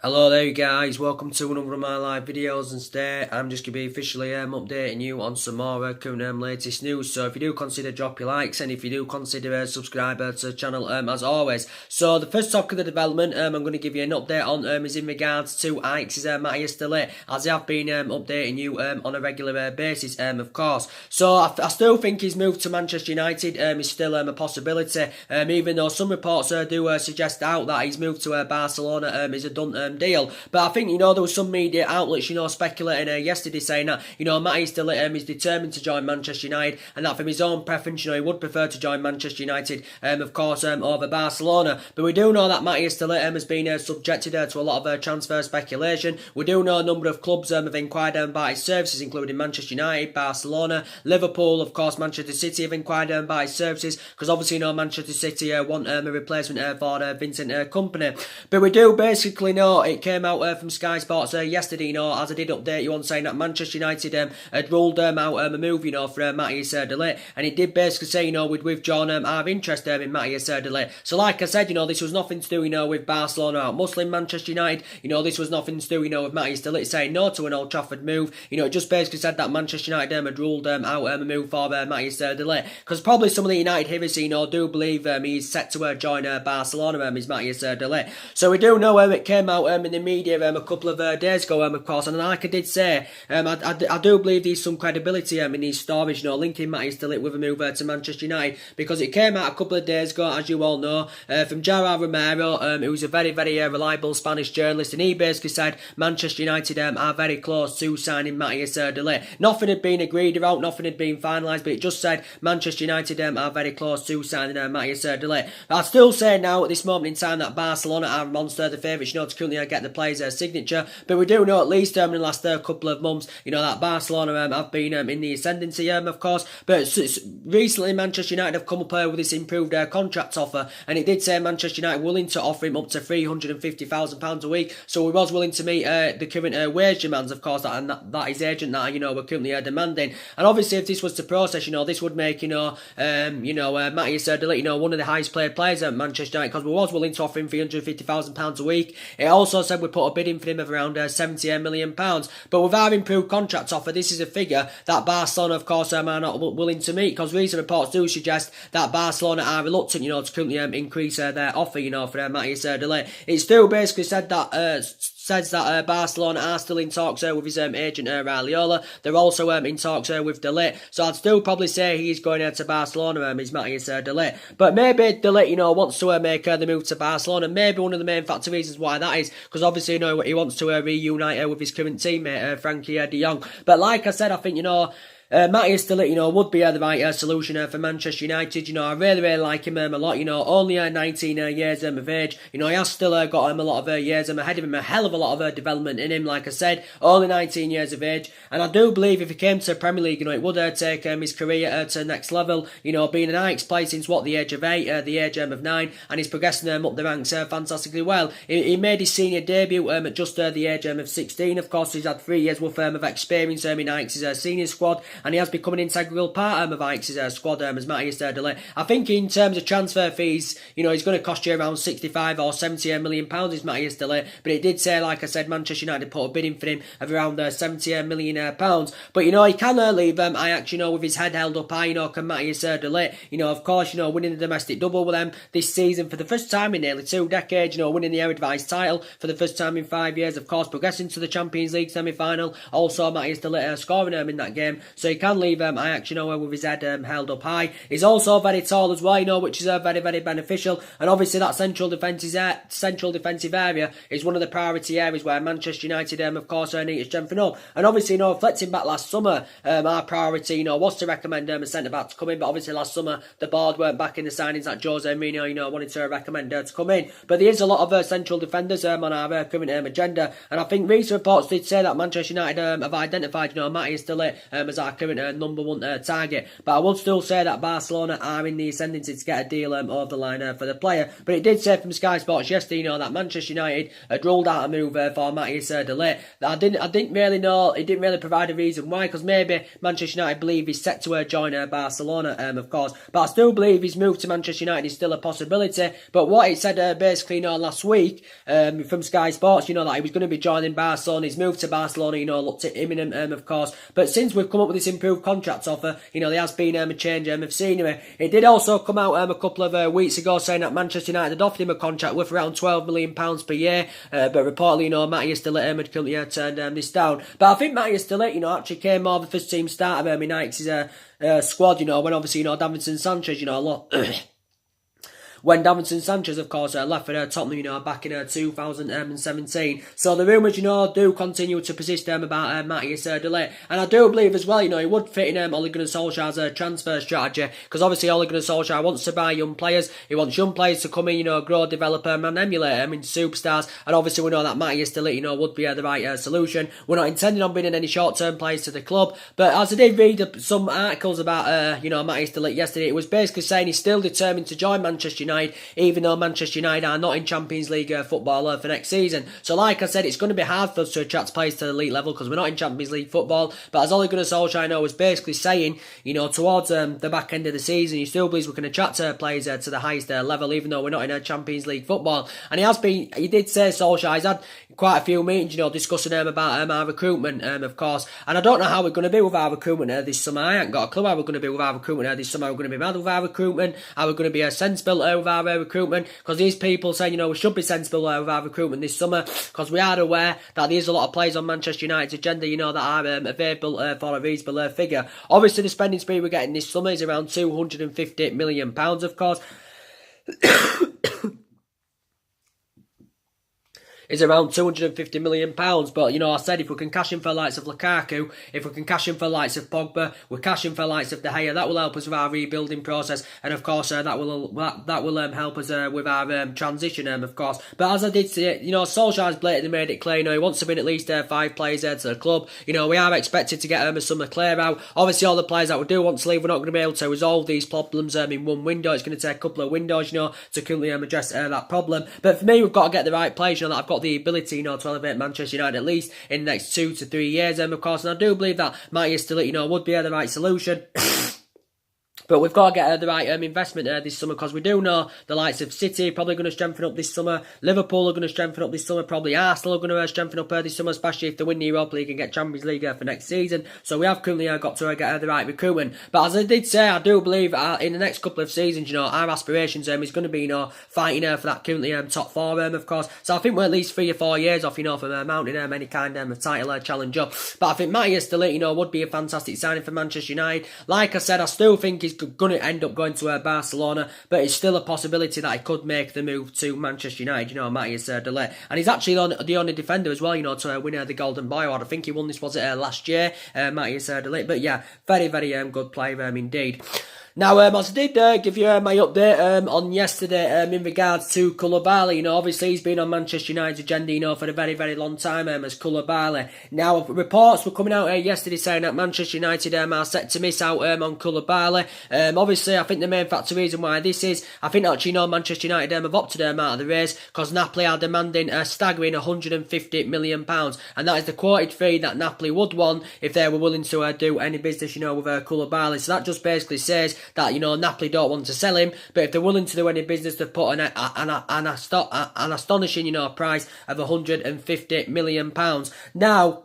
Hello there guys, welcome to another of my live videos, and today I'm just going to be officially updating you on some more current latest news. So if you do consider drop your likes, and if you do consider subscribe to the channel as always. So the first topic of the development I'm going to give you an update on is in regards to Ajax's Matthias de Ligt, as I have been updating you on a regular basis of course. So I still think his move to Manchester United is still a possibility, even though some reports do suggest out that his move to Barcelona is a done deal. But I think, there was some media outlets, speculating yesterday saying that, Matthias de Ligt is determined to join Manchester United, and that from his own preference, he would prefer to join Manchester United, of course, over Barcelona. But we do know that Matthias de Ligt has been subjected to a lot of transfer speculation. We do know a number of clubs have inquired about his services, including Manchester United, Barcelona, Liverpool, of course, Manchester City have inquired about his services, because obviously, Manchester City want a replacement for Vincent Kompany. But we do basically know it came out from Sky Sports yesterday, as I did update you on, saying that Manchester United had ruled out a move, for Matthias de Ligt, and it did basically say, we'd withdrawn our interest in Matthias de Ligt. So like I said, this was nothing to do, with Barcelona out muscling Manchester United. This was nothing to do, with Matthias de Ligt saying no to an Old Trafford move. It just basically said that Manchester United had ruled out a move for Matthias de Ligt, because probably some of the United heavers, do believe he's set to join Barcelona, is Matthias de Ligt. So we do know it came out in the media a couple of days ago, of course, and like I did say, I do believe there's some credibility in these stories, linking Matthias de Ligt with a move to Manchester United, because it came out a couple of days ago, as you all know, from Gerard Romero, who's a very, very reliable Spanish journalist, and he basically said Manchester United are very close to signing Matthias de Ligt. Nothing had been agreed about, nothing had been finalised, but it just said Manchester United are very close to signing Matthias de Ligt. I'd still say now, at this moment in time, that Barcelona are a monster, the favourites, to currently get the players' signature, but we do know at least in the last couple of months, that Barcelona have been in the ascendancy, of course, but recently Manchester United have come up with this improved contract offer, and it did say Manchester United willing to offer him up to £350,000 a week, so he was willing to meet the current wage demands, of course, that his agent that, were currently demanding. And obviously if this was to process, this would make, Matthias de Ligt, one of the highest paid players at Manchester United, because we was willing to offer him £350,000 a week. It also said we put a bid in for him of around £78 million. But with our improved contract offer, this is a figure that Barcelona, of course, are not willing to meet, because recent reports do suggest that Barcelona are reluctant, to currently increase their offer, for Matthias de Ligt. It still basically said that says that Barcelona are still in talks with his agent Raiola. They're also in talks with de Ligt. So I'd still probably say he's going to Barcelona, is Matthias de Ligt. But maybe de Ligt, wants to make the move to Barcelona. Maybe one of the main factor reasons why that is, because obviously, he wants to reunite with his current teammate, Frankie de Jong. But like I said, I think, Matthias de Ligt, would be the right solution for Manchester United. I really, really like him a lot. Only 19 years of age. He has still got a lot of years ahead of him, a hell of a lot of development in him. Like I said, only 19 years of age, and I do believe if he came to the Premier League, it would take his career to the next level. Being an Ajax player since the age of 8, the age of 9, and he's progressing up the ranks fantastically well. He made his senior debut at just the age of 16. Of course, he's had 3 years worth of experience in Ajax's senior squad, and he has become an integral part of Ajax's squad as Matthias de Ligt. I think in terms of transfer fees, he's going to cost you around 65 or 70 million pounds, is Matthias de Ligt. But it did say, like I said, Manchester United put a bid in for him of around 70 million pounds. But he can leave Ajax, with his head held up high. Can Matthias de Ligt, of course, winning the domestic double with them this season for the first time in nearly 2 decades. Winning the Eredivisie title for the first time in 5 years. Of course, progressing to the Champions League semi-final. Also, Matthias de Ligt scoring in that game, so he can leave Ajax, with his head held up high. He's also very tall as well, which is very, very beneficial. And obviously that central defensive area is one of the priority areas where Manchester United, of course, need to strengthen up. And obviously, reflecting back last summer, our priority, was to recommend a centre-back to come in. But obviously last summer, the board weren't back in the signings that Jose Mourinho, wanted to recommend to come in. But there is a lot of central defenders on our current agenda. And I think recent reports did say that Manchester United have identified, Matthias de Ligt as our our current number one target. But I would still say that Barcelona are in the ascendancy to get a deal over the line for the player. But it did say from Sky Sports yesterday, that Manchester United had ruled out a move for Matthias de Ligt. I didn't really know. It didn't really provide a reason why, because maybe Manchester United believe he's set to join Barcelona, of course. But I still believe his move to Manchester United is still a possibility. But what it said basically, last week from Sky Sports, that he was going to be joining Barcelona. His move to Barcelona, looked imminent, of course. But since we've come up with this improved contract offer, there has been a change of scenery. It did also come out a couple of weeks ago saying that Manchester United had offered him a contract worth around £12 million per year. But reportedly, Matthias de Ligt had currently turned this down. But I think Matthias de Ligt, actually came over the first team start of United's squad, when obviously, Davinson Sanchez, when Davinson Sanchez, of course, left for Tottenham, back in 2017. So the rumours, do continue to persist about Matthias de Ligt. And I do believe as well, he would fit in Ole Gunnar Solskjaer's transfer strategy, because obviously Ole Gunnar Solskjaer wants to buy young players. He wants young players to come in, grow, develop and emulate them into superstars. And obviously we know that Matthias de Ligt, would be the right solution. We're not intending on bringing any short-term players to the club. But as I did read some articles about, Matthias de Ligt yesterday, it was basically saying he's still determined to join Manchester United, even though Manchester United are not in Champions League football for next season. So like I said, it's going to be hard for us to attract players to the elite level because we're not in Champions League football. But as Ole Gunnar Solskjaer was basically saying, towards the back end of the season, he still believes we can attract players to the highest level, even though we're not in a Champions League football. And he did say, Solskjaer, he's had quite a few meetings, discussing about our recruitment, of course. And I don't know how we're going to be with our recruitment this summer. I ain't got a clue how we're going to be with our recruitment this summer. We're going to be mad with our recruitment. Are we going to be sensible with our recruitment? Because these people saying, we should be sensible with our recruitment this summer, because we are aware that there's a lot of players on Manchester United's agenda, that are available for a reasonable figure. Obviously, the spending spree we're getting this summer is around £250 million, of course. Is around £250 million. But, I said if we can cash in for the likes of Lukaku, if we can cash in for the likes of Pogba, we're cashing for the likes of De Gea, that will help us with our rebuilding process. And, of course, that will help us with our transition, of course. But as I did say, Solskjaer's blatantly made it clear, he wants to bring at least 5 players to the club. We are expected to get a summer clear out. Obviously, all the players that we do want to leave, we're not going to be able to resolve these problems in one window. It's going to take a couple of windows, to currently address that problem. But for me, we've got to get the right players, that I've got the ability, to elevate Manchester United at least in the next 2 to 3 years, of course. And I do believe that Matthias de Ligt, would be the right solution. But we've got to get the right investment this summer, because we do know the likes of City probably going to strengthen up this summer. Liverpool are going to strengthen up this summer. Probably Arsenal are going to strengthen up this summer, especially if they win the Europa League and get Champions League for next season. So we have currently got to get the right recruitment. But as I did say, I do believe in the next couple of seasons, our aspirations is going to be, fighting for that currently top 4, of course. So I think we're at least 3 or 4 years off, from mounting any kind of title challenge up. But I think Matthias de Ligt, would be a fantastic signing for Manchester United. Like I said, I still think he's going to end up going to Barcelona, but it's still a possibility that he could make the move to Manchester United, Matthias de Ligt. And he's actually the only defender as well, to win the Golden Boy Award. I think he won this, was it last year, Matthias de Ligt. But yeah, very, very good player indeed. Now, as I did give you my update on yesterday in regards to Koulibaly, obviously he's been on Manchester United's agenda, for a very, very long time as Koulibaly. Now, reports were coming out yesterday saying that Manchester United are set to miss out on Koulibaly. Obviously, I think the main factor reason why this is, I think actually, Manchester United have opted out of the race because Napoli are demanding a staggering £150 million. And that is the quoted fee that Napoli would want if they were willing to do any business, with Koulibaly. So that just basically says that, Napoli don't want to sell him, but if they're willing to do any business, they've put an astonishing, price of £150 million. Now,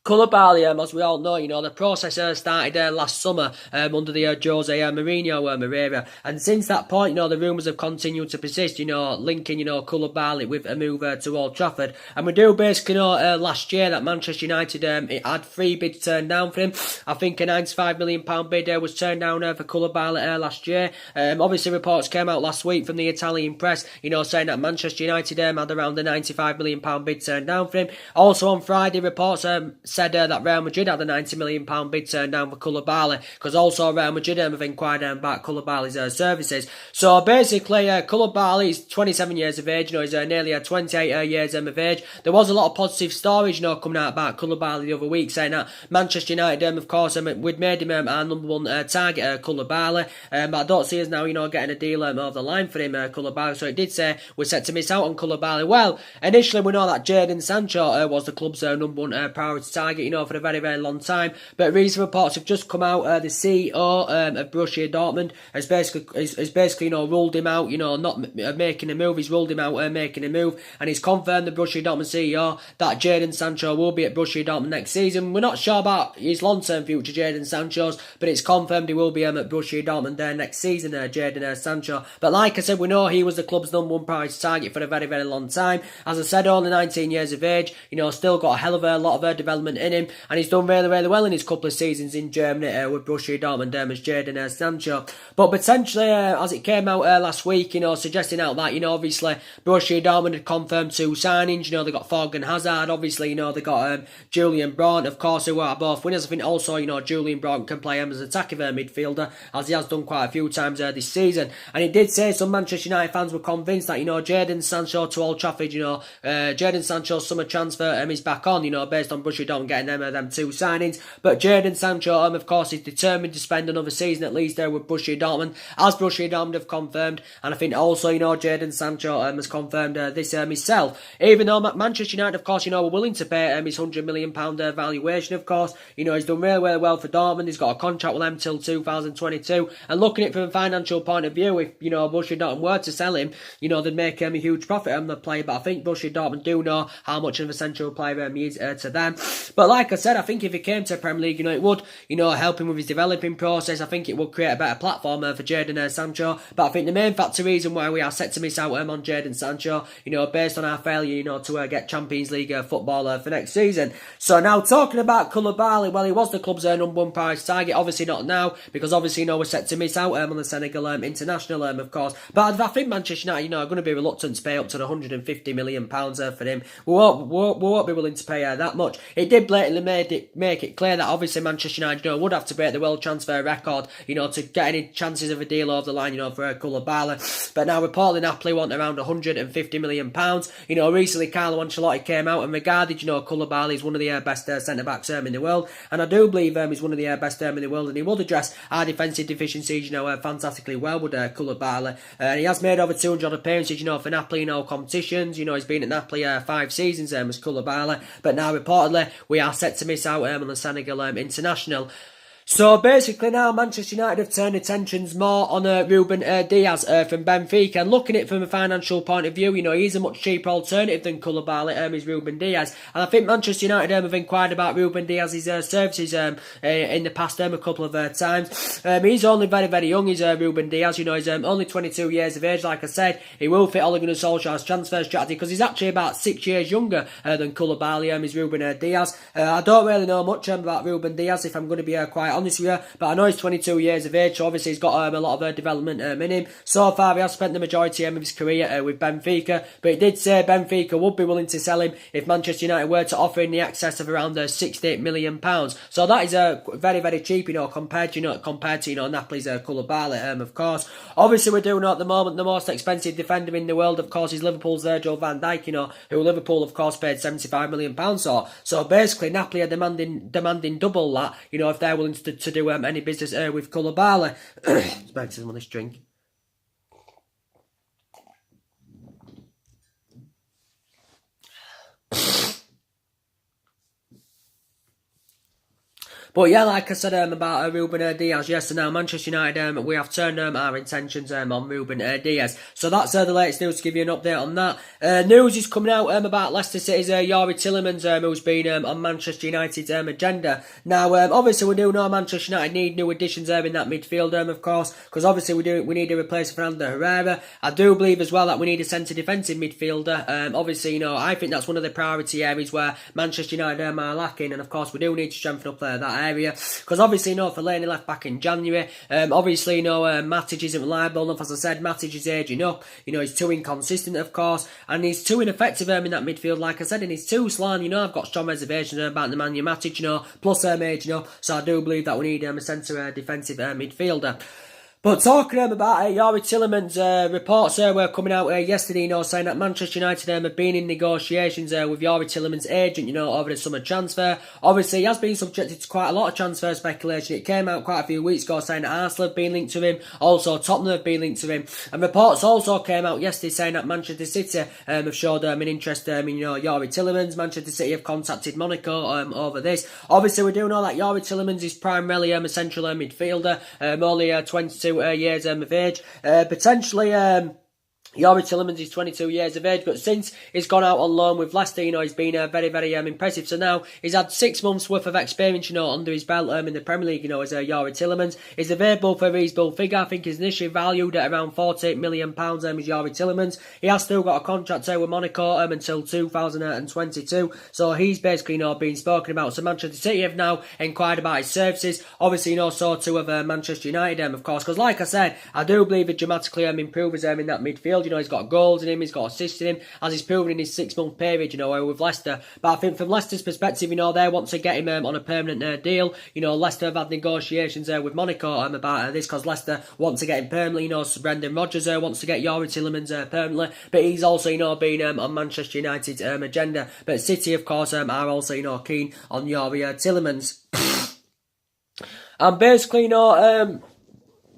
Koulibaly, as we all know, the process started last summer under the Jose Mourinho era. And since that point, the rumours have continued to persist, linking, Koulibaly with a move to Old Trafford. And we do basically know last year that Manchester United it had 3 bids turned down for him. I think a £95 million bid was turned down for Koulibaly last year. Obviously, reports came out last week from the Italian press, saying that Manchester United had around a £95 million bid turned down for him. Also on Friday, reports said that Real Madrid had a £90 million bid turned down for Koulibaly, because also Real Madrid have inquired about Koulibaly's services. So basically, Koulibaly is 27 years of age, he's nearly 28 years of age. There was a lot of positive stories, coming out about Koulibaly the other week, saying that Manchester United, of course, we'd made him our number one target, Koulibaly, but I don't see us now, getting a deal over the line for him, Koulibaly. So it did say we're set to miss out on Koulibaly. Well, initially we know that Jadon Sancho was the club's number one priority target, for a very, very long time. But recent reports have just come out. The CEO of Borussia Dortmund has basically ruled him out, not making a move. He's ruled him out making a move, and he's confirmed, the Borussia Dortmund CEO, that Jadon Sancho will be at Borussia Dortmund next season. We're not sure about his long-term future, Jadon Sancho's, but it's confirmed he will be at Borussia Dortmund next season, Jadon Sancho. But like I said, we know he was the club's number one priority target for a very, very long time. As I said, only 19 years of age, still got a hell of a lot of development in him, and he's done really, really well in his couple of seasons in Germany with Borussia Dortmund as Jadon Sancho. But potentially, as it came out last week, suggesting out that, obviously, Borussia Dortmund had confirmed two signings. They got Thorgan Hazard, obviously, they got Julian Brandt, of course, who are both winners. I think also, Julian Brandt can play him as an attacking midfielder, as he has done quite a few times this season. And it did say some Manchester United fans were convinced that, Jadon Sancho to Old Trafford, Jadon Sancho's summer transfer is back on, based on Borussia Dortmund getting them two signings. But Jadon Sancho, of course, is determined to spend another season at least there with Borussia Dortmund, as Borussia Dortmund have confirmed. And I think also, Jadon Sancho has confirmed this himself. Even though Manchester United, of course, were willing to pay his £100 million valuation, of course. He's done really, really well for Dortmund. He's got a contract with them till 2022. And looking at it from a financial point of view, if, Borussia Dortmund were to sell him, they'd make him a huge profit on the player. But I think Borussia Dortmund do know how much of a central player he is to them. But like I said, I think if he came to Premier League, it would, help him with his developing process. I think it would create a better platform for Jadon Sancho. But I think the main reason why we are set to miss out on Jadon Sancho, based on our failure, to get Champions League football for next season. So now talking about Koulibaly, well, he was the club's number one prize target. Obviously not now, because obviously, we're set to miss out on the Senegal international, of course. But I think Manchester United, are going to be reluctant to pay up to the £150 million for him. We won't be willing to pay that much. It did blatantly make it clear that obviously Manchester United, would have to break the world transfer record, to get any chances of a deal over the line, for Koulibaly. But now reportedly Napoli want around £150 million. Recently Carlo Ancelotti came out and regarded, Koulibaly as one of the best centre-backs in the world. And I do believe he's one of the best in the world, and he will address our defensive deficiencies, fantastically well with Koulibaly. And he has made over 200 appearances, for Napoli in all competitions. He's been at Napoli 5 seasons as Koulibaly. But now reportedly we are set to miss out on the Senegal international. So basically now Manchester United have turned attentions more on Ruben Diaz from Benfica, and looking at it from a financial point of view, he's a much cheaper alternative than Koulibaly, is Ruben Diaz. And I think Manchester United have inquired about Ruben Diaz's services in the past a couple of times. He's only very, very young, he's Ruben Diaz, he's only 22 years of age. Like I said, he will fit Ole Gunnar Solskjaer's transfer strategy, because he's actually about 6 years younger than Koulibaly, is Ruben Diaz. I don't really know much about Ruben Diaz, if I'm going to be quite honest with you, but I know he's 22 years of age, so obviously he's got a lot of development in him. So far he has spent the majority of his career with Benfica, but it did say Benfica would be willing to sell him if Manchester United were to offer in the excess of around £68 million. So that is very, very cheap, compared to Napoli's Koulibaly, of course. Obviously we do know at the moment the most expensive defender in the world, of course, is Liverpool's Virgil van Dijk, who Liverpool of course paid £75 million for. So basically Napoli are demanding double that, if they're willing to do any business with Koulibaly. Let's make some of this drink. But yeah, like I said about Ruben Diaz, yes, so now Manchester United, we have turned our intentions on Ruben Diaz. So that's the latest news, to give you an update on that. News is coming out about Leicester City's Youri Tielemans, who's been on Manchester United's agenda. Now, obviously we do know Manchester United need new additions in that midfield, of course, because obviously we need to replace Fernando Herrera. I do believe as well that we need a centre defensive midfielder. Obviously, I think that's one of the priority areas where Manchester United are lacking, and of course we do need to strengthen up that area. Because obviously, you know, Fellaini left back in January. Obviously, you know, Matic isn't reliable enough. As I said, Matic is aging up. You know, he's too inconsistent, of course, and he's too ineffective in that midfield. Like I said, and he's too slam. You know, I've got strong reservations about the man, Matic, you know, plus aging up. So I do believe that we need a centre defensive midfielder. But talking about Yuri Tielemans, reports were coming out yesterday, you know, saying that Manchester United have been in negotiations with Yuri Tielemans' agent, you know, over the summer transfer. Obviously, he has been subjected to quite a lot of transfer speculation. It came out quite a few weeks ago saying that Arsenal have been linked to him, also Tottenham have been linked to him. And reports also came out yesterday saying that Manchester City have showed an interest in, you know, Yuri Tielemans. Manchester City have contacted Monaco over this. Obviously, we do know that Yuri Tielemans is primarily a central midfielder, only 22 years of age. Potentially, Yuri Tielemans is 22 years of age, but since he's gone out on loan with Leicester, you know, he's been very, very impressive. So now he's had 6 months worth of experience, you know, under his belt in the Premier League, you know, as Yuri Tielemans. He's available for a reasonable figure. I think he's initially valued at around £48 million as Yuri Tielemans. He has still got a contract with Monaco until 2022. So he's basically, you know, been spoken about. So Manchester City have now inquired about his services. Obviously, you know, so too have Manchester United, of course, because like I said, I do believe he dramatically improves in that midfield. You know, he's got goals in him, he's got assists in him, as he's proven in his 6-month period, you know, with Leicester. But I think from Leicester's perspective, you know, they want to get him on a permanent deal. You know, Leicester have had negotiations about about this, because Leicester want to get him permanently. You know, Brendan Rodgers wants to get Yuri Tielemans permanently, but he's also, you know, been on Manchester United's agenda. But City, of course, are also, you know, keen on Yuri Tielemans. And basically, you know,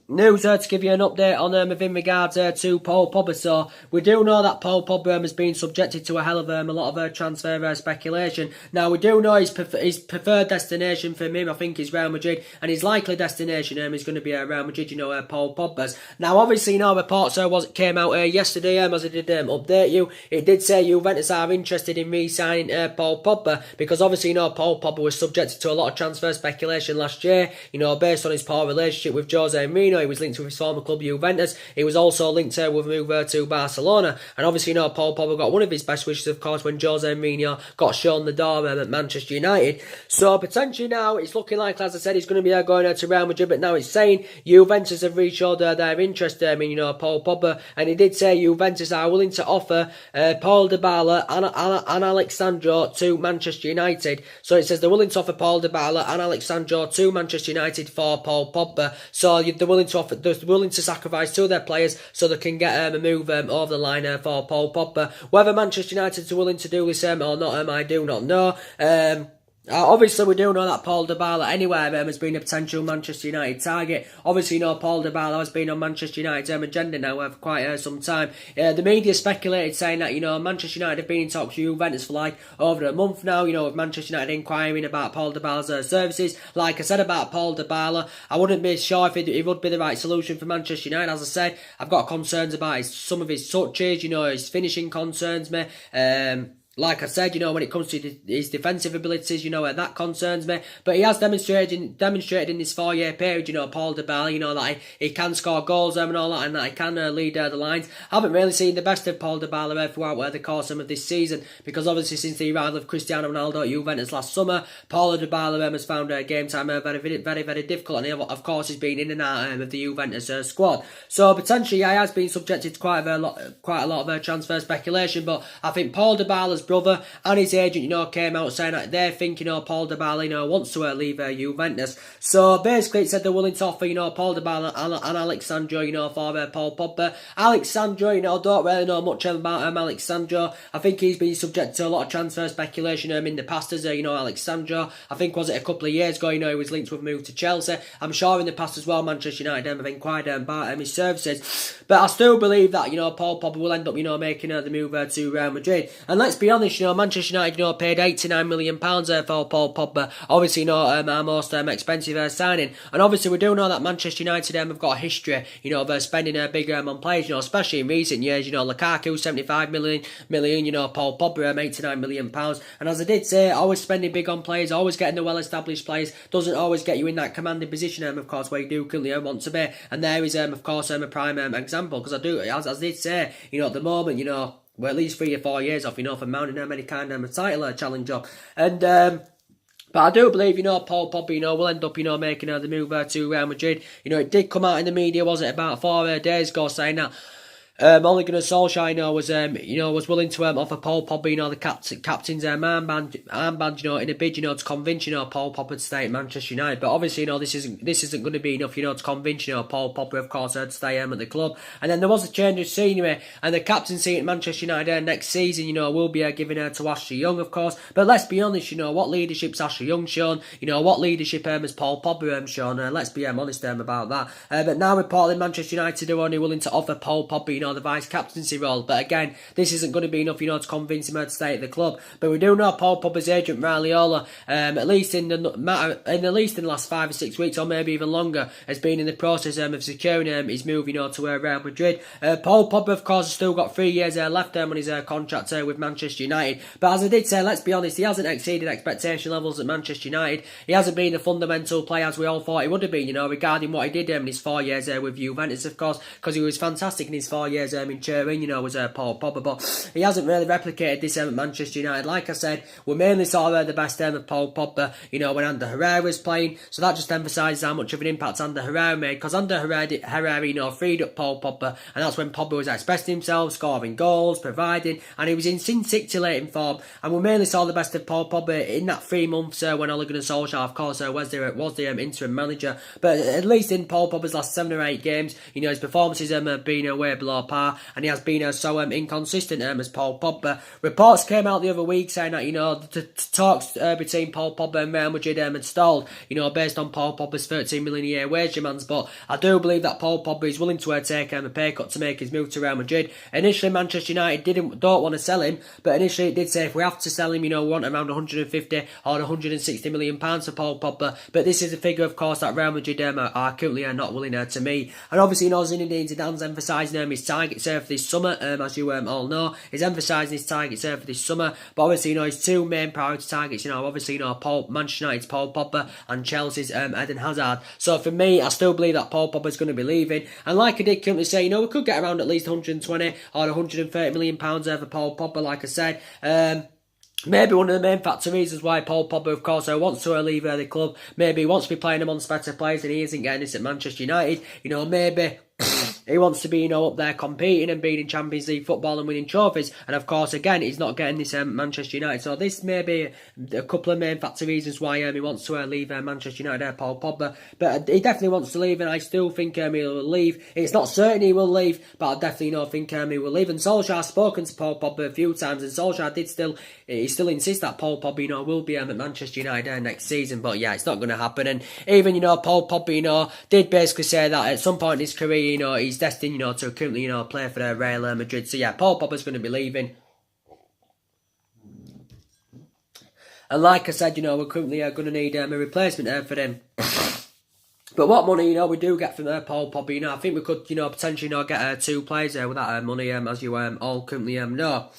news to give you an update on in regards to Paul Pogba. So we do know that Paul Pogba has been subjected to a hell of a lot of transfer speculation. Now we do know his preferred destination for him, I think, is Real Madrid, and his likely destination is going to be Real Madrid. You know, Paul Pogba's. Now obviously, you know, reports came out yesterday as I did update you. It did say Juventus are interested in re-signing Paul Pogba, because obviously, you know, Paul Pogba was subjected to a lot of transfer speculation last year. You know, based on his poor relationship with Jose Mourinho. He was linked with his former club Juventus. He was also linked with a move to Barcelona. And obviously, you know, Paul Pogba got one of his best wishes, of course, when Jose Mourinho got shown the door at Manchester United. So potentially now it's looking like, as I said, he's going to be going to Real Madrid. But now it's saying Juventus have re-showed their interest in, you know, Paul Pogba. And he did say Juventus are willing to offer Paul Dybala and Alexandro to Manchester United. So it says they're willing to offer Paul Dybala and Alexandro to Manchester United for Paul Pogba. So they're willing to sacrifice 2 of their players so they can get a move over the line for Paul Pogba. Whether Manchester United are willing to do this or not, I do not know. Obviously, we do know that Paul Dybala anywhere has been a potential Manchester United target. Obviously, you know, Paul Dybala has been on Manchester United's agenda now for quite some time. The media speculated saying that, you know, Manchester United have been in talks with Juventus for like over a month now, you know, with Manchester United inquiring about Paul Dybala's services. Like I said about Paul Dybala, I wouldn't be sure if it would be the right solution for Manchester United. As I said, I've got concerns about some of his touches, you know, his finishing concerns me. Like I said, you know, when it comes to his defensive abilities, you know, that concerns me. But he has demonstrated in this 4-year period, you know, Paul Dybala, you know, that he can score goals and all that, and that he can lead the lines. I haven't really seen the best of Paul Dybala throughout the course of this season, because obviously since the arrival of Cristiano Ronaldo at Juventus last summer, Paul Dybala has found game time very, very, very difficult, and he, of course, has been in and out of the Juventus squad. So potentially, he has been subjected to quite a lot of transfer speculation. But I think Paul Dybala's brother and his agent, you know, came out saying that they think, you know, Paul Dybala, you know, wants to leave Juventus. So basically, it said they're willing to offer, you know, Paul Dybala and Alexandro, you know, for Paul Pogba. Alexandro, you know, don't really know much about Alexandro. I think he's been subject to a lot of transfer speculation in the past as, you know, Alexandro. I think, was it a couple of years ago, you know, he was linked with a move to Chelsea. I'm sure in the past as well, Manchester United have inquired about his services. But I still believe that, you know, Paul Pogba will end up, you know, making the move to Real Madrid. And let's be honest, you know, Manchester United, you know, paid £89 million for Paul Pogba. Obviously, you know, our most expensive signing. And obviously, we do know that Manchester United have got a history, you know, of spending big on players, you know, especially in recent years. You know, Lukaku, 75 million, you know, Paul Pogba, £89 million. And as I did say, always spending big on players, always getting the well-established players, doesn't always get you in that commanding position, of course, where you do currently want to be. And there is, of course, a prime example, because I do, as I did say, you know, at the moment, you know, we're at least 3 or 4 years off, you know, from mounting any kind of title challenge up. And But I do believe, Paul Pogba, will end up, making the move to Real Madrid. It did come out in the media, was it, about 4 days ago, saying that Ole Gunnar Solskjaer, was willing to offer Paul Pogba, the captain's armband, in a bid, to convince, Paul Pogba to stay at Manchester United. But obviously, this isn't going to be enough, to convince, Paul Pogba, of course, to stay at the club. And then there was a change of scenery, and the captaincy at Manchester United next season, will be given to Ashley Young, of course. But let's be honest, what leadership's Ashley Young shown? What leadership has Paul Pogba shown? Let's be honest about that. But now reportedly Manchester United are only willing to offer Paul Pogba, the vice captaincy role. But again, this isn't going to be enough, to convince him to stay at the club. But we do know Paul Pogba's agent Raiola, at least in the last 5 or 6 weeks, or maybe even longer, has been in the process of securing his move, to Real Madrid. Paul Pogba, of course, has still got 3 years left on his contract with Manchester United. But as I did say, let's be honest, he hasn't exceeded expectation levels at Manchester United. He hasn't been the fundamental player as we all thought he would have been, regarding what he did in his 4 years with Juventus, of course, because he was fantastic in his 4 years in Turin, was Paul Pogba. But he hasn't really replicated this at Manchester United. Like I said, we mainly saw the best of Paul Pogba, when Ander Herrera was playing. So that just emphasises how much of an impact Ander Herrera made, because Ander Herrera, freed up Paul Pogba, and that's when Pogba was expressing himself, scoring goals, providing, and he was in scintillating form. And we mainly saw the best of Paul Pogba in that 3 months when Ole Gunnar Solskjaer, of course, was the interim manager. But at least in Paul Pogba's last 7 or 8 games, his performances have been way below par, and he has been so inconsistent as Paul Pogba. Reports came out the other week saying that the talks between Paul Pogba and Real Madrid had stalled, based on Paul Pogba's 13 million a year wage demands. But I do believe that Paul Pogba is willing to take a pay cut to make his move to Real Madrid. Initially, Manchester United don't want to sell him, but initially it did say if we have to sell him, we want around 150 or 160 million pounds for Paul Pogba. But this is a figure, of course, that Real Madrid are currently not willing to meet. And obviously, Zinedine Zidane's emphasising his targets for this summer, as you all know. He's emphasising his targets for this summer. But obviously, his 2 main priority targets, obviously, Manchester United's Paul Pogba and Chelsea's Eden Hazard. So for me, I still believe that Paul Pogba's going to be leaving. And like I did currently say, we could get around at least 120 or 130 million pounds for Paul Pogba, like I said. Maybe one of the main reasons why Paul Pogba, of course, wants to leave the club. Maybe he wants to be playing amongst better players and he isn't getting this at Manchester United. Maybe he wants to be, up there competing and being in Champions League football and winning trophies. And of course, again, he's not getting this Manchester United. So this may be a couple of main reasons why he wants to leave Manchester United, Paul Pogba. But he definitely wants to leave, and I still think he will leave. It's not certain he will leave, but I definitely think he will leave. And Solskjaer has spoken to Paul Pogba a few times, and Solskjaer he still insists that Paul Pogba, will be at Manchester United next season. But yeah, it's not going to happen. And even, Paul Pogba, did basically say that at some point in his career, he's destined, to currently, play for Real Madrid. So yeah, Paul Pogba's going to be leaving. And like I said, we're currently going to need a replacement for him. But what money, we do get from Paul Pogba, I think we could, potentially, get 2 players with that money, as you all currently know.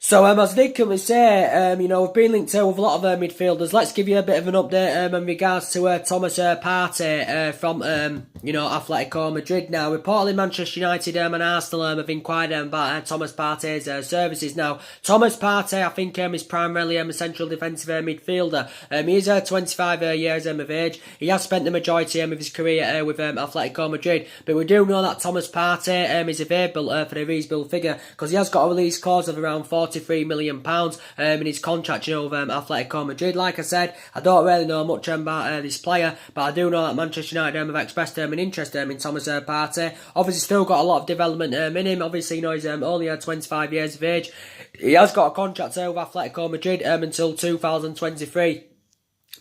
So, as Nick can say, we've been linked with a lot of midfielders. Let's give you a bit of an update in regards to Thomas Partey from, Atletico Madrid. Now, reportedly Manchester United and Arsenal have inquired about Thomas Partey's services. Now, Thomas Partey, I think, is primarily a central defensive midfielder. He is 25 years of age. He has spent the majority of his career with Atletico Madrid. But we do know that Thomas Partey is available for the rebuild figure, because he has got a release clause of around £43 million in his contract, with Atletico Madrid. Like I said, I don't really know much about this player, but I do know that Manchester United have expressed an interest in Thomas Partey. Obviously, still got a lot of development in him. Obviously, he's only 25 years of age. He has got a contract with Atletico Madrid until 2023.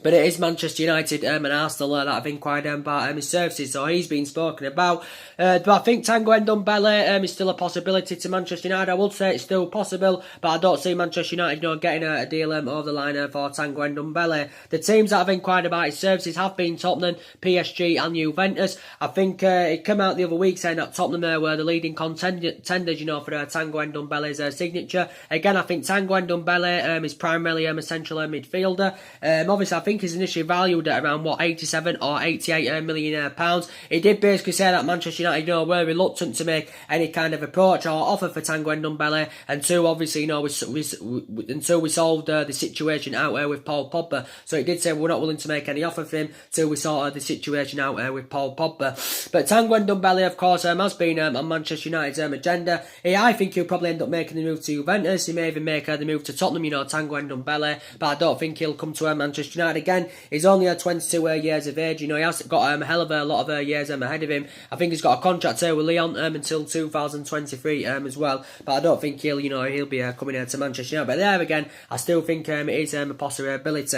But it is Manchester United and Arsenal that have inquired about his services, so he's been spoken about. But I think Tanguy Ndombele is still a possibility to Manchester United. I would say it's still possible, but I don't see Manchester United getting a deal over the line for Tanguy Ndombele. The teams that have inquired about his services have been Tottenham, PSG and Juventus. I think it came out the other week saying that Tottenham were the leading contenders, for Tanguy Ndombele's signature. Again, I think Tanguy Ndombele is primarily a central midfielder. Obviously, I think he's initially valued at around, what, 87 or 88 million pounds. He did basically say that Manchester United, were reluctant to make any kind of approach or offer for Tanguy Ndombele until, obviously, until we solved the situation out there with Paul Pogba. So he did say we're not willing to make any offer for him till we sort the situation out there with Paul Pogba. But Tanguy Ndombele, of course, has been on Manchester United's agenda. I think he'll probably end up making the move to Juventus. He may even make the move to Tottenham, Tanguy Ndombele. But I don't think he'll come to Manchester United again. He's only 22 years of age. He has got a hell of a lot of years ahead of him. I think he's got a contract with Lyon until 2023 as well. But I don't think he'll be coming to Manchester United. But there again, I still think it is a possibility.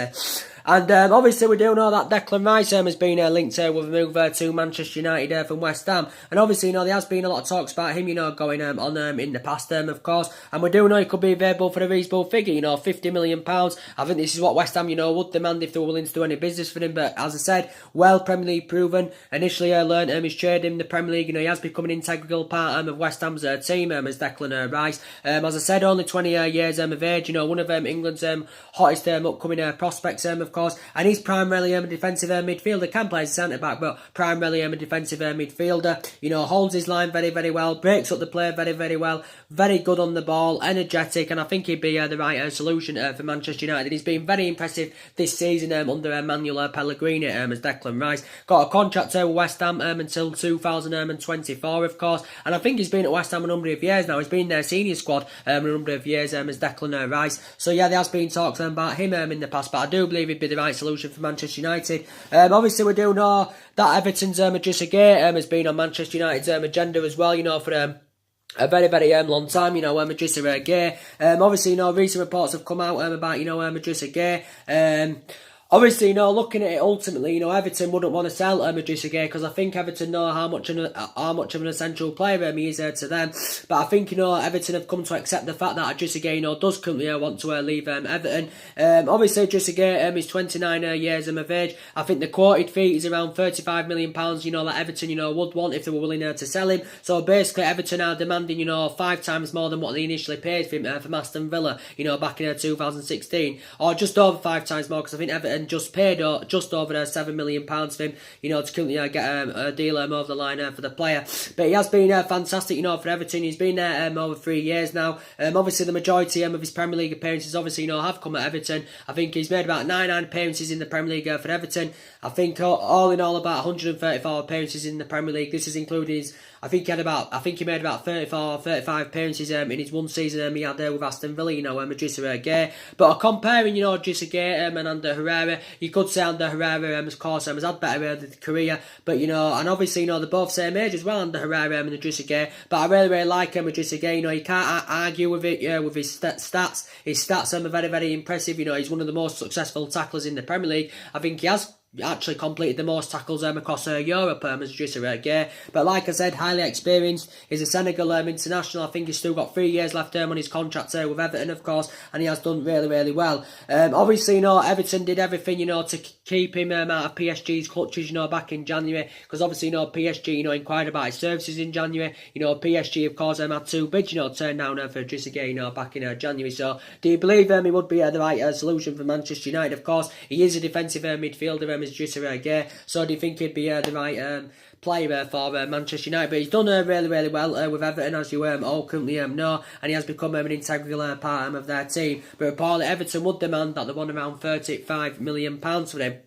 And obviously we do know that Declan Rice has been linked with a move to Manchester United from West Ham. And obviously, there has been a lot of talks about him, going on in the past, of course. And we do know he could be available for a reasonable figure, £50 million. I think this is what West Ham, would demand if they were willing to do any business for him. But as I said, well Premier League proven. Initially learned his trade in the Premier League. He has become an integral part of West Ham's team as Declan Rice. As I said, only 20 years of age. One of England's hottest upcoming prospects, of course. And he's primarily a defensive midfielder. Can play as a centre-back, but primarily a defensive midfielder. Holds his line very, very well. Breaks up the play very, very well. Very good on the ball. Energetic. And I think he'd be the right solution for Manchester United. He's been very impressive this season under Manuel Pellegrini as Declan Rice. Got a contract with West Ham until 2024, of course. And I think he's been at West Ham a number of years now. He's been their senior squad a number of years as Declan Rice. So yeah, there has been talks about him in the past, but I do believe he'd be the right solution for Manchester United. Obviously, we do know that Everton's Idrissa Gueye has been on Manchester United's agenda as well, for a very, very long time, Idrissa Gueye. Obviously, recent reports have come out about, Idrissa Gueye. Obviously, looking at it ultimately, Everton wouldn't want to sell Idrissa Gueye because I think Everton know how much of an essential player he is to them. But I think, Everton have come to accept the fact that Idrissa Gueye, does currently want to leave Everton. Obviously, Idrissa Gueye is 29 years of age. I think the quoted fee is around £35 million, that Everton, would want if they were willing to sell him. So basically, Everton are demanding, 5 times more than what they initially paid for him from Aston Villa, back in 2016. Or just over 5 times more because I think Everton just paid just over £7 million for him, to currently get a deal over the line for the player. But he has been fantastic, for Everton. He's been there over 3 years now. Obviously, the majority of his Premier League appearances, obviously, have come at Everton. I think he's made about 99 appearances in the Premier League for Everton. I think all in all about 134 appearances in the Premier League. This is including his. I think he made about 34 or 35 appearances in his one season he had there with Aston Villa, Idrissa Gueye. But comparing, Idrissa Gueye and Ander Herrera, you could say Ander Herrera, of course, has had better career. But, and obviously, they're both same age as well, Ander Herrera and Idrissa Gueye. But I really, really like Idrissa Gueye. You can't argue with it, with his stats. His stats are very, very impressive. He's one of the most successful tacklers in the Premier League. I think he has actually completed the most tackles across Europe as Idrissa Gueye. But like I said, highly experienced. He's a Senegal international. I think he's still got 3 years left on his contract with Everton, of course, and he has done really, really well. Obviously, Everton did everything, to keep him out of PSG's clutches, back in January, because obviously, PSG, inquired about his services in January. PSG, of course, had 2 bids, turned down for Idrissa Gueye, back in January. So, do you believe he would be the right solution for Manchester United? Of course, he is a defensive midfielder, as Idrissa Gueye. So, do you think he'd be the right player for Manchester United? But he's done really, really well with Everton, as you all currently know, and he has become an integral part of their team. But apparently, Everton would demand that they want around £35 million for him.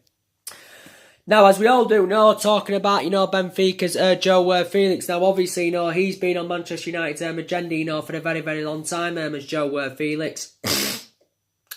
Now, as we all do know, talking about, Benfica's Joe Felix. Now, obviously, he's been on Manchester United's agenda, for a very, very long time as Joe Felix.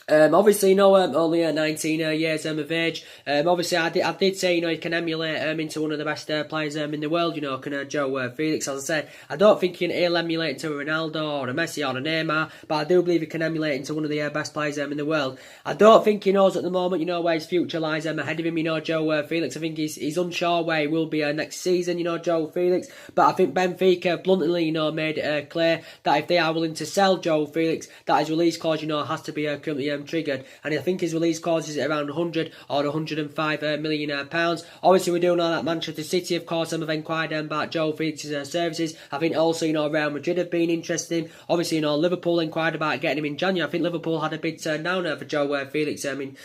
Obviously, only 19 years of age. Obviously, I did say, he can emulate into one of the best players in the world, can Joe Felix. As I said, I don't think he'll emulate into a Ronaldo or a Messi or a Neymar, but I do believe he can emulate into one of the best players in the world. I don't think he knows at the moment, where his future lies ahead of him, Joe Felix. I think he's unsure where he will be next season, Joe Felix. But I think Benfica bluntly, made it clear that if they are willing to sell Joe Felix, that his release clause, has to be currently triggered, and I think his release clause is at around 100 or 105 million pounds. Obviously, we do know that Manchester City, of course, have inquired about Joe Felix's services. I think also, Real Madrid have been interested in. Obviously, Liverpool inquired about getting him in January. I think Liverpool had a big turn down for Joe Felix in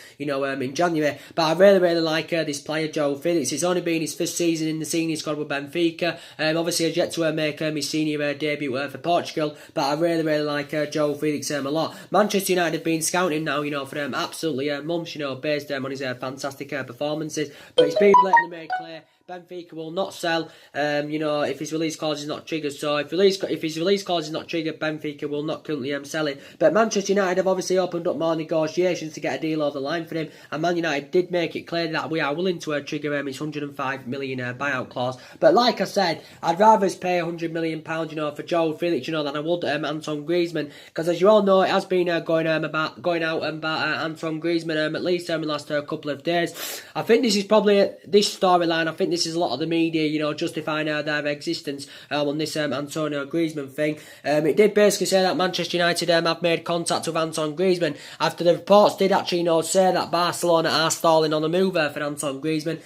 January. But I really like this player, Joe Felix. It's only been his first season in the senior squad with Benfica. Obviously, has yet to make his senior debut for Portugal. But I really like Joe Felix a lot. Manchester United have been scouting now, for them absolutely months, based on his fantastic performances. But it's been blatantly made clear Benfica will not sell, if his release clause is not triggered. So if his release clause is not triggered, Benfica will not currently sell it. But Manchester United have obviously opened up more negotiations to get a deal over the line for him, and Man United did make it clear that we are willing to trigger his 105 million buyout clause. But like I said, I'd rather us pay 100 million pounds, for Joe Felix, than I would Antoine Griezmann, because as you all know, it has been going out about Antoine Griezmann at least in the last couple of days. I think this is probably this storyline. I think this is a lot of the media, justifying their existence on this Antonio Griezmann thing. It did basically say that Manchester United have made contact with Antoine Griezmann after the reports did actually, say that Barcelona are stalling on a move for Antoine Griezmann.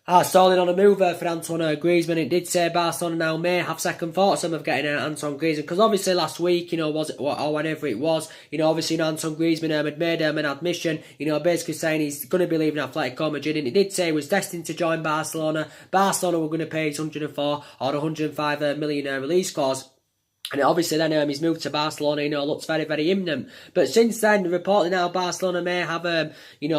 It did say Barcelona now may have second thoughts of getting Antoine Griezmann, because obviously last week, was it or whenever it was, obviously Antoine Griezmann had made an admission, basically saying he's going to be leaving Atletico Madrid, and it did say he was destined to join Barcelona. Barcelona were going to pay his 104 or 105 million release clause. And obviously then his move to Barcelona, looks very, very imminent. But since then, reportedly now Barcelona may have,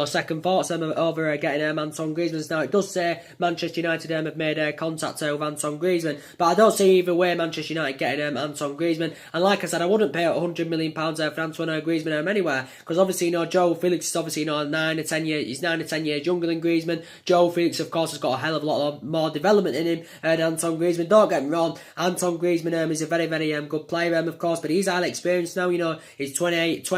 second thoughts over getting Antoine Griezmann. Now, it does say Manchester United have made contact with Antoine Griezmann. But I don't see either way Manchester United getting Antoine Griezmann. And like I said, I wouldn't pay £100 million for Antoine Griezmann anywhere. Because obviously, Joe Felix is obviously, 9 or 10 years, he's 9 or 10 years younger than Griezmann. Joe Felix, of course, has got a hell of a lot more development in him than Antoine Griezmann. Don't get me wrong, Antoine Griezmann is a very, very good player, of course, but he's highly experienced now. He's 28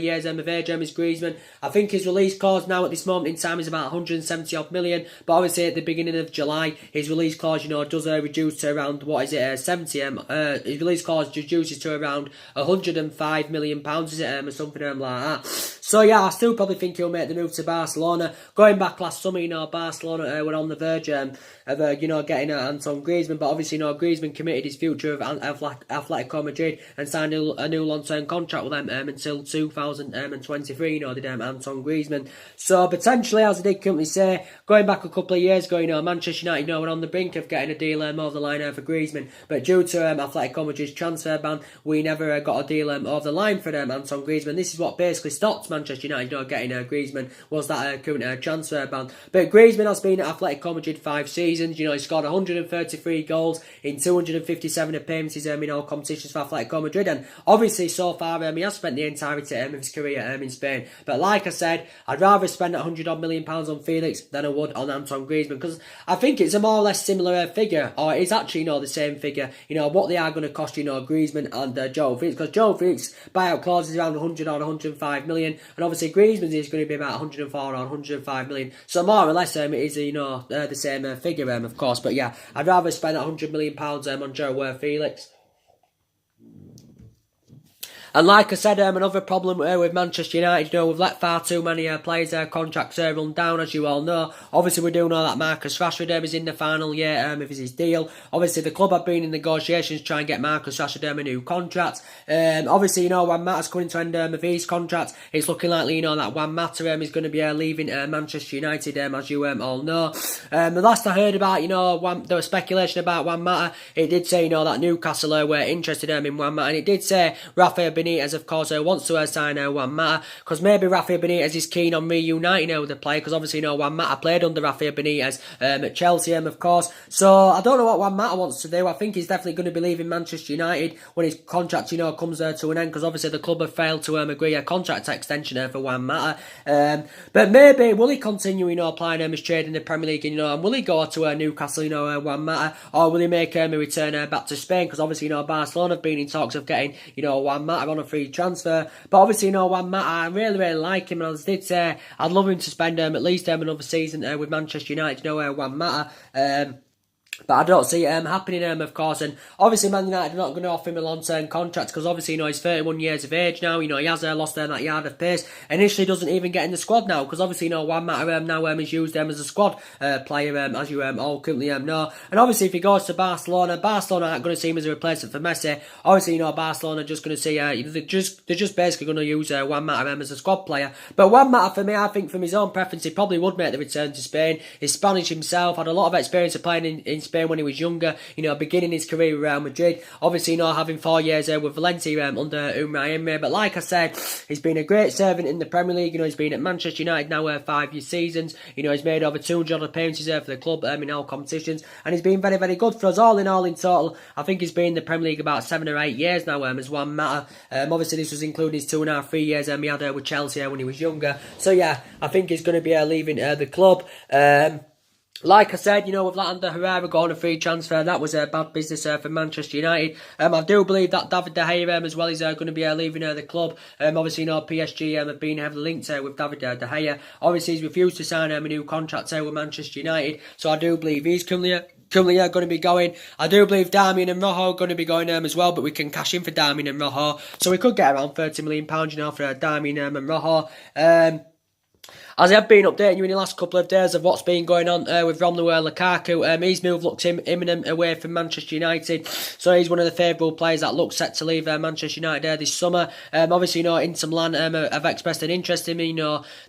years of age, is Griezmann. I think his release clause now at this moment in time is about 170 odd million, but obviously at the beginning of July, his release clause, does reduce to around, 70 his release clause reduces to around 105 million pounds, is it, or something like that. So yeah, I still probably think he'll make the move to Barcelona. Going back last summer, Barcelona were on the verge of getting Antoine Griezmann, but obviously, Griezmann committed his future of Atletico Madrid and signed a new long-term contract with them until 2023, did Antoine Griezmann. So potentially, as I did currently say, going back a couple of years ago, Manchester United were on the brink of getting a deal over the line for Griezmann, but due to Atletico Madrid's transfer ban, we never got a deal over the line for Antoine Griezmann. This is what basically stopped Manchester United getting Griezmann, was that current transfer ban. But Griezmann has been at Atletico Madrid 5 seasons. He scored 133 goals in 257 appearances in all competitions for Atletico Madrid, and obviously so far he has spent the entirety of his career in Spain. But like I said, I'd rather spend £100 million on Felix than I would on Antoine Griezmann, because I think it's a more or less similar figure, or it's actually the same figure, what they are going to cost Griezmann and Joe Felix, because Joe Felix buyout clause is around 100 or 105 million, and obviously Griezmann is going to be about 104 or 105 million, so more or less it is the same figure, of course. But yeah, I'd rather spend £100 million on Joe Felix. And like I said, another problem with Manchester United, we've let far too many players' contracts run down, as you all know. Obviously, we do know that Marcus Rashford is in the final year of his deal. Obviously, the club have been in negotiations to try and get Marcus Rashford a new contract. Obviously, Juan Mata's coming to end of his contract. It's looking likely, that Juan Mata is going to be leaving Manchester United, as you all know. The last I heard about, there was speculation about Juan Mata. It did say, that Newcastle were interested in Juan Mata, and it did say Rafael Benitez, of course, wants to sign Juan Mata, because maybe Rafael Benitez is keen on reuniting with the player, because obviously, Juan Mata played under Rafael Benitez at Chelsea, of course. So I don't know what Juan Mata wants to do. I think he's definitely going to be leaving Manchester United when his contract, comes to an end, because obviously the club have failed to agree a contract extension for Juan Mata. But maybe will he continue, playing his trade in the Premier League, and will he go to Newcastle, Juan Mata, or will he make a return back to Spain? Because obviously, Barcelona have been in talks of getting, Juan Mata on a free transfer. But obviously, Juan Mata, I really, really like him, and as I did say, I'd love him to spend at least another season with Manchester United, Juan Mata. But I don't see it happening, of course. And obviously, Man United are not going to offer him a long-term contract because obviously, he's 31 years of age now. He has lost that yard of pace. Initially, doesn't even get in the squad now because obviously, Juan Mata now is used as a squad player, as you all currently know. And obviously, if he goes to Barcelona aren't going to see him as a replacement for Messi. Obviously, Barcelona are just going to see they're just basically going to use Juan Mata as a squad player. But Juan Mata, for me, I think from his own preference, he probably would make the return to Spain. He's Spanish himself, had a lot of experience of playing in Spain when he was younger, beginning his career with Real Madrid. Obviously, having 4 years with Valencia under Unai Emery. But like I said, he's been a great servant in the Premier League. He's been at Manchester United now 5 seasons. He's made over 200 appearances for the club in all competitions. And he's been very, very good for us all in total. I think he's been in the Premier League about 7 or 8 years now as Juan Mata. Obviously, this was including his 2.5, 3 years he had with Chelsea when he was younger. So yeah, I think he's going to be leaving the club. Like I said, with Lander Herrera going a free transfer, that was a bad business for Manchester United. I do believe that David De Gea as well is going to be leaving the club. Obviously, PSG have been heavily linked with David De Gea. Obviously, he's refused to sign a new contract with Manchester United, so I do believe he's currently going to be going. I do believe Darmian and Rojo are going to be going as well, but we can cash in for Darmian and Rojo, so we could get around £30 million, for Darmian and Rojo. As I have been updating you in the last couple of days of what's been going on with Romelu Lukaku, his move looks imminent away from Manchester United, so he's one of the favourable players that looks set to leave Manchester United this summer. Obviously, Inter Milan have expressed an interest in me.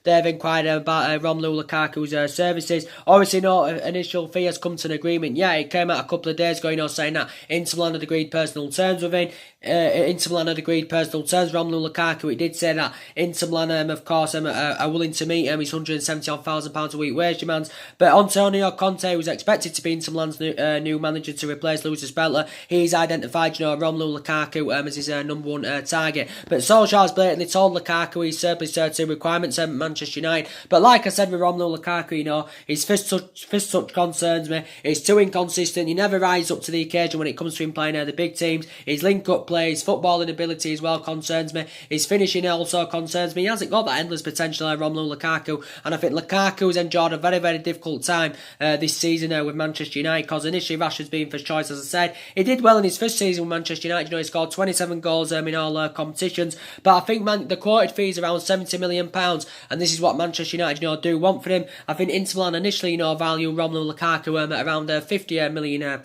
They've inquired about Romelu Lukaku's services. Obviously, initial fee has come to an agreement. Yeah, it came out a couple of days ago, saying that Inter Milan had agreed personal terms with him. Inter Milan had agreed personal terms with Romelu Lukaku. It did say that Inter Milan, of course, are willing to meet his £170,000 a week wage demands. But Antonio Conte was expected to be Inter Milan's new manager to replace Luis Belter. He's identified, Romelu Lukaku as his number one target. But Solskjaer's blatantly told Lukaku he's surplus to requirements at Manchester United. But like I said with Romelu Lukaku, his first touch concerns me. He's too inconsistent. He never rises up to the occasion when it comes to him playing the big teams. His link-up play, his footballing ability as well concerns me. His finishing also concerns me. He hasn't got that endless potential Romelu Lukaku. And I think Lukaku's enjoyed a very, very difficult time this season with Manchester United, because initially Rashford's been first choice, as I said. He did well in his first season with Manchester United. He scored 27 goals in all competitions. But I think the quoted fee is around £70 million, and this is what Manchester United do want for him. I think Inter Milan initially value Romelu Lukaku at around £50 million.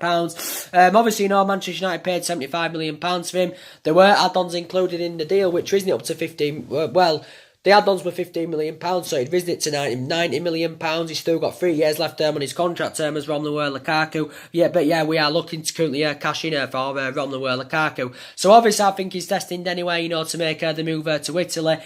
Obviously, Manchester United paid £75 million for him. There were add-ons included in the deal, which isn't up to 15. The add-ons were £15 million, so he'd risen it to £90 million. He's still got 3 years left on his contract term as Romelu Lukaku. But we are looking to currently cash in for Romelu Lukaku. So obviously, I think he's destined anyway, to make the move to Italy.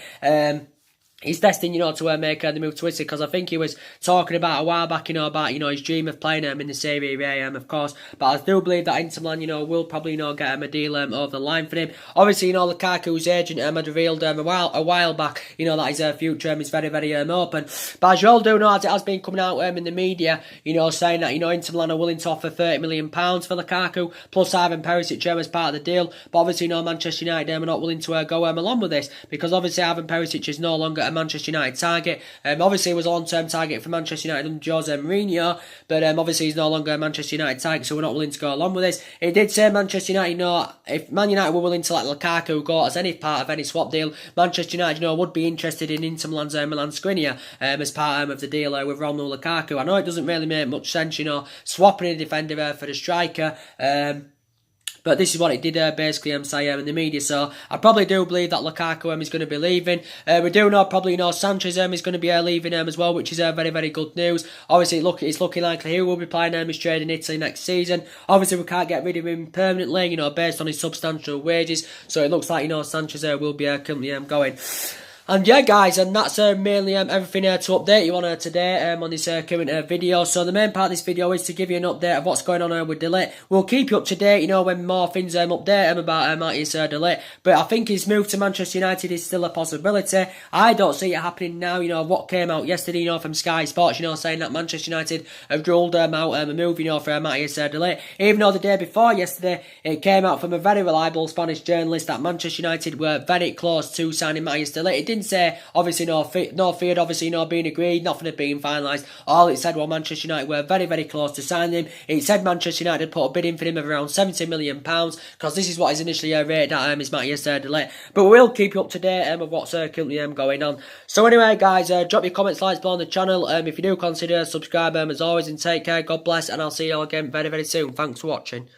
He's destined, to make the move to Italy, because I think he was talking about a while back, about his dream of playing in the Serie A, of course. But I do believe that Inter Milan, will probably, get him a deal over the line for him. Obviously, Lukaku's agent had revealed a while back, that his future is very, very open. But as you all do know, as it has been coming out in the media, saying that, Inter Milan are willing to offer £30 million for Lukaku, plus Ivan Perisic as part of the deal. But obviously, Manchester United are not willing to go along with this, because obviously Ivan Perisic is no longer a Manchester United target. Obviously, he was a long-term target for Manchester United under Jose Mourinho, but obviously he's no longer a Manchester United target, so we're not willing to go along with this. It did say Manchester United, if Man United were willing to let Lukaku go as any part of any swap deal, Manchester United, would be interested in Inter Milan's Milan Skriniar as part of the deal with Romelu Lukaku. I know it doesn't really make much sense, swapping a defender for the striker. But this is what it did basically say in the media. So I probably do believe that Lukaku is going to be leaving. We do probably know Sanchez is going to be leaving as well, which is very, very good news. Obviously, it's looking likely he will be playing his trade in Italy next season. Obviously, we can't get rid of him permanently, based on his substantial wages. So it looks like, Sanchez will be currently going. And yeah, guys, and that's mainly everything to update you on today on this current video. So the main part of this video is to give you an update of what's going on with Ligt. We'll keep you up to date, when more things update about Matthias de Ligt. But I think his move to Manchester United is still a possibility. I don't see it happening now. What came out yesterday, from Sky Sports, saying that Manchester United have ruled out a move, for Matthias de Ligt. Even though the day before yesterday, it came out from a very reliable Spanish journalist that Manchester United were very close to signing Matthias de Ligt. It didn't say, obviously, no feared, obviously, no being agreed, nothing had been finalised. All it said was Manchester United were very, very close to signing him. It said Manchester United had put a bid in for him of around £70 million, because this is what he's initially rated at, his Matt yesterday. But we'll keep you up to date of what's currently going on. So anyway, guys, drop your comments, likes below on the channel. If you do consider subscribe, as always, and take care. God bless, and I'll see you all again very, very soon. Thanks for watching.